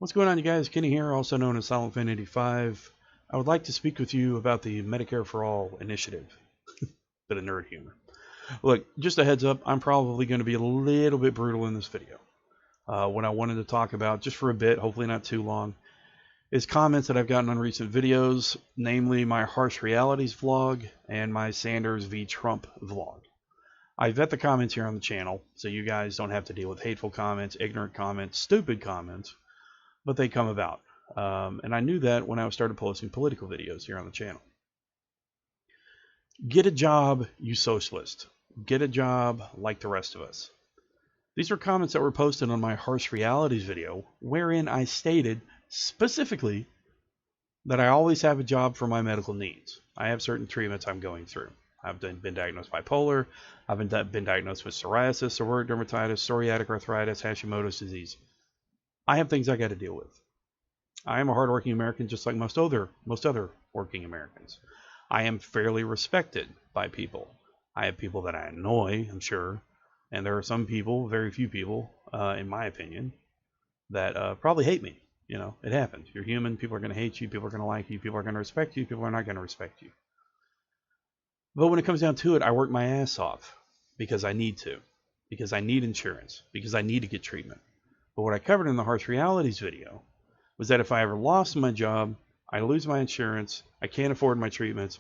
What's going on, you guys? Kenny here, also known as SilentFan85. I would like to speak with you about the Medicare for All initiative. Bit of nerd humor. Look, just a heads up, I'm probably going to be a little bit brutal in this video. What I wanted to talk about, just for a bit, hopefully not too long, is comments that I've gotten on recent videos, namely my Harsh Realities vlog and my Sanders v. Trump vlog. I vet the comments here on the channel, so you guys don't have to deal with hateful comments, ignorant comments, stupid comments, but they come about. And I knew that when I started posting political videos here on the channel. Get a job, you socialist. Get a job like the rest of us. These were comments that were posted on my Harsh Realities video, wherein I stated specifically that I always have a job for my medical needs. I have certain treatments I'm going through. I've been diagnosed bipolar. I've been diagnosed with psoriasis, seborrheic dermatitis, psoriatic arthritis, Hashimoto's disease. I have things I got to deal with. I am a hardworking American just like most other working Americans. I am fairly respected by people. I have people that I annoy, I'm sure, and there are some people, very few people, in my opinion, that probably hate me. You know, it happens. You're human. People are going to hate you. People are going to like you. People are going to respect you. People are not going to respect you. But when it comes down to it, I work my ass off because I need to, because I need insurance, because I need to get treatment. But what I covered in the Harsh Realities video was that if I ever lost my job, I lose my insurance, I can't afford my treatments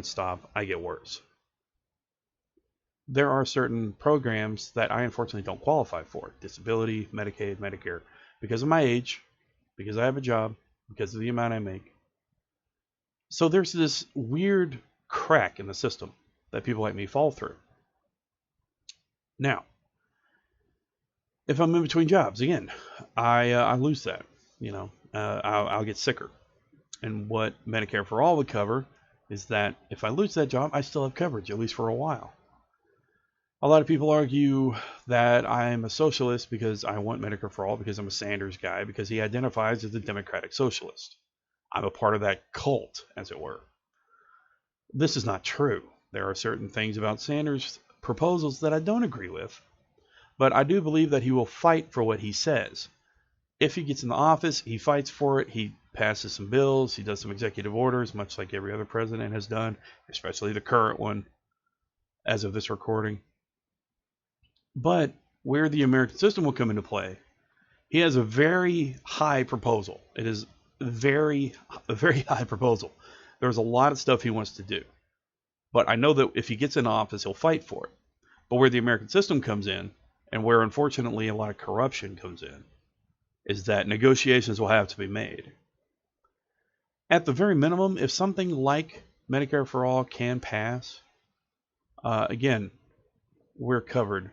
stop, I get worse. There are certain programs that I unfortunately don't qualify for. Disability, Medicaid, Medicare. Because of my age, because I have a job, because of the amount I make. So there's this weird crack in the system that people like me fall through. Now, if I'm in between jobs, again, I lose that. You know, I'll get sicker. And what Medicare for All would cover is that if I lose that job, I still have coverage, at least for a while. A lot of people argue that I'm a socialist because I want Medicare for All, because I'm a Sanders guy, because he identifies as a democratic socialist. I'm a part of that cult, as it were. This is not true. There are certain things about Sanders' proposals that I don't agree with, but I do believe that he will fight for what he says. If he gets in the office, he fights for it. He passes some bills. He does some executive orders, much like every other president has done, especially the current one, as of this recording. But where the American system will come into play, he has a very high proposal. It is a very high proposal. There's a lot of stuff he wants to do. But I know that if he gets in office, he'll fight for it. But where the American system comes in, and where unfortunately a lot of corruption comes in, is that negotiations will have to be made. At the very minimum, if something like Medicare for All can pass, again, we're covered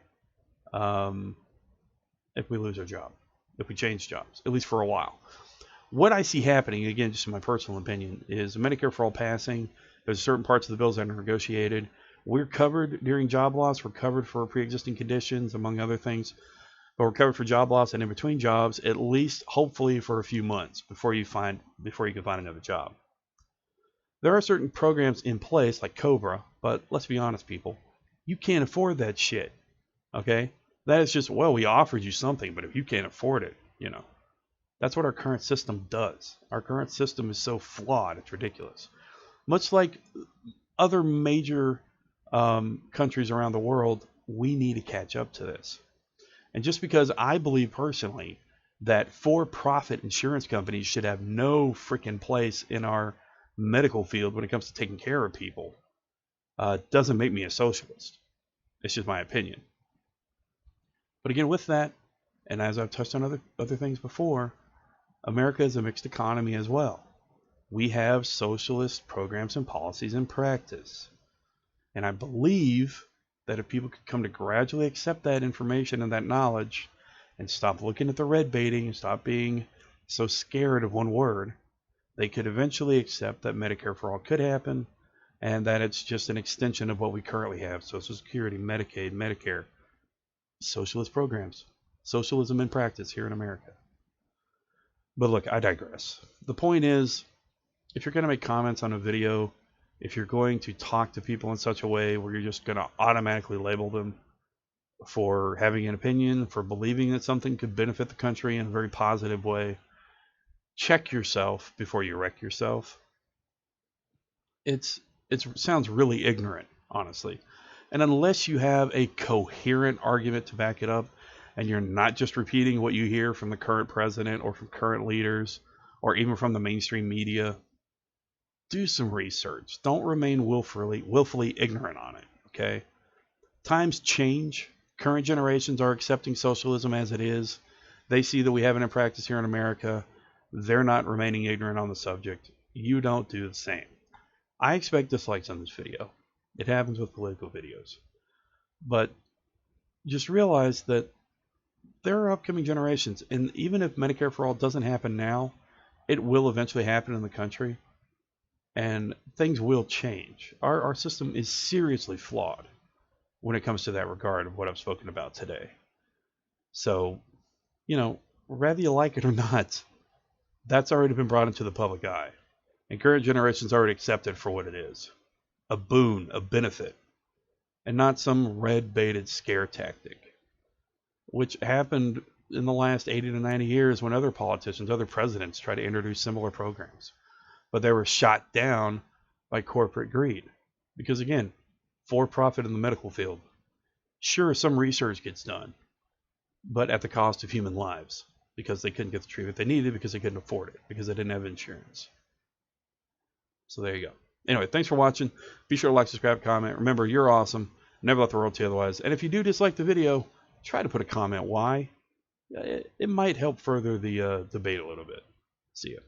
if we lose our job, if we change jobs, at least for a while. What I see happening, again, just in my personal opinion, is Medicare for All passing. There's certain parts of the bills that are negotiated. We're covered during job loss. We're covered for pre-existing conditions, among other things. But we're covered for job loss and in between jobs, at least hopefully for a few months before you can find another job. There are certain programs in place like Cobra, but let's be honest, people, you can't afford that shit. Okay? That is just, well, we offered you something, but if you can't afford it, you know. That's what our current system does. Our current system is so flawed, it's ridiculous. Much like other major countries around the world, we need to catch up to this. And just because I believe personally that for-profit insurance companies should have no freaking place in our medical field when it comes to taking care of people, doesn't make me a socialist. It's just my opinion. But again, with that, and as I've touched on other things before, America is a mixed economy as well. We have socialist programs and policies in practice. And I believe that if people could come to gradually accept that information and that knowledge and stop looking at the red baiting and stop being so scared of one word, they could eventually accept that Medicare for All could happen and that it's just an extension of what we currently have. Social Security, Medicaid, Medicare, socialist programs, socialism in practice here in America. But look, I digress. The point is, if you're going to make comments on a video, if you're going to talk to people in such a way where you're just going to automatically label them for having an opinion, for believing that something could benefit the country in a very positive way, check yourself before you wreck yourself. It sounds really ignorant, honestly. And unless you have a coherent argument to back it up, and you're not just repeating what you hear from the current president or from current leaders or even from the mainstream media, do some research. Don't remain willfully ignorant on it, okay? Times change. Current generations are accepting socialism as it is. They see that we have it in practice here in America. They're not remaining ignorant on the subject. You don't do the same. I expect dislikes on this video. It happens with political videos. But just realize that there are upcoming generations, and even if Medicare for All doesn't happen now, it will eventually happen in the country, and things will change. Our system is seriously flawed when it comes to that regard of what I've spoken about today. So, whether you like it or not, that's already been brought into the public eye. And current generations already accept it for what it is. A boon, a benefit, and not some red-baited scare tactic, which happened in the last 80 to 90 years when other politicians, other presidents tried to introduce similar programs. But they were shot down by corporate greed. Because again, for profit in the medical field. Sure, some research gets done, but at the cost of human lives, because they couldn't get the treatment they needed, because they couldn't afford it, because they didn't have insurance. So there you go. Anyway, thanks for watching. Be sure to like, subscribe, comment. Remember, you're awesome. Never let the world tell you otherwise. And if you do dislike the video, try to put a comment why. It might help further the debate a little bit. See ya.